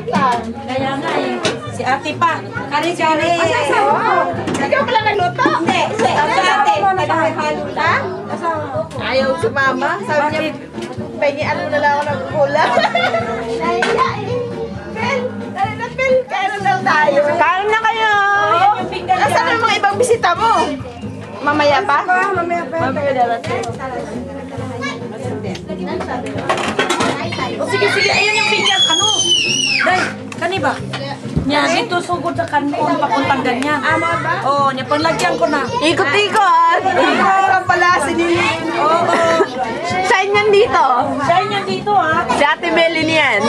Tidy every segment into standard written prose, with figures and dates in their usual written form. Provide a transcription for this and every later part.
Kaya nga eh. Si ate pa. Kari-kari. Ikaw pala nagluto? Hindi. Si ate. Nagkakahalo lang? Ayaw si mama. Sabi niya, pahingian mo na lang ako ng ulam. Nahiya eh. Phil, kaya na lang tayo. Kain na kayo. Nasaan ang mga ibang bisita mo? Mamaya pa? Mamaya pa. O sige, sige. Ayun yung pinggan. Ano? Day, kani ba? Nya, dito sugod sa kanon, papuntang ganyan. Ama ba? Oo, nya panlagyan ko na. Ikot-ikot. Ikot pala si Nini. Oo. Shine yan dito. Shine yan dito ha. Si Ate Melin yan.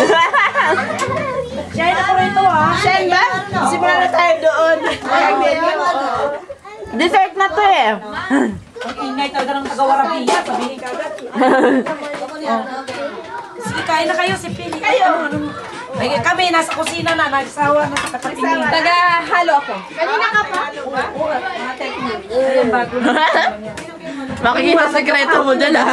Shine ako rito ha. Shine ba? Simula na tayo doon. Dessert na to eh. Ang ingay talaga ng taga-Warabiya. Sabihin ka agad. Sige, kain na kayo si Pili. Kayo. Ay, kami nasa kusina na. Nagsawa na sa katatingin. Taga-halo ako. Kanina ka pa? Ayun, bago na. Makikita sekreto mo dyan ah.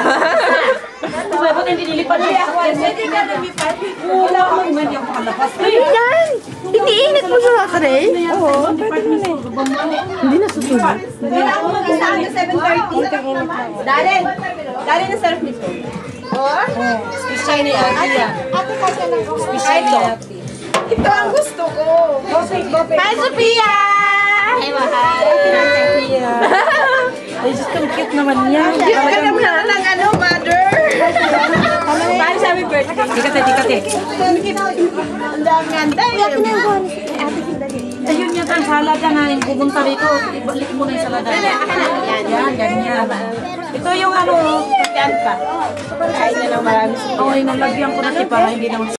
Uy, ba't hindi nilipan niya? Hindi ka nilipan. Wala ako. Hindi ako makalabas. Yan! Iniinit mo sa tray? Oo, pwede mo na. Hindi na susunod. Wala ako mag-isaan na 7:30. Darren na serve nito. Oh? Special ni Ate yan. Ate kasi lang ako. Special ni Ate. Ito ang gusto ko. Hi, Sophia! Hi, mahal. Sophia. Ay, just ang cute naman yan. Cute ka naman ng ano, mother. Paano sabi birthday? Dikate, dikate. Ang ganda. Ayun yata ang salada na yung pupunta rito. Ibalik mo na yung salada. Yan, ganyan. Ito yung ano. Yan pa. Kain na ng marami. Oo, nalagyan ko na para hindi naman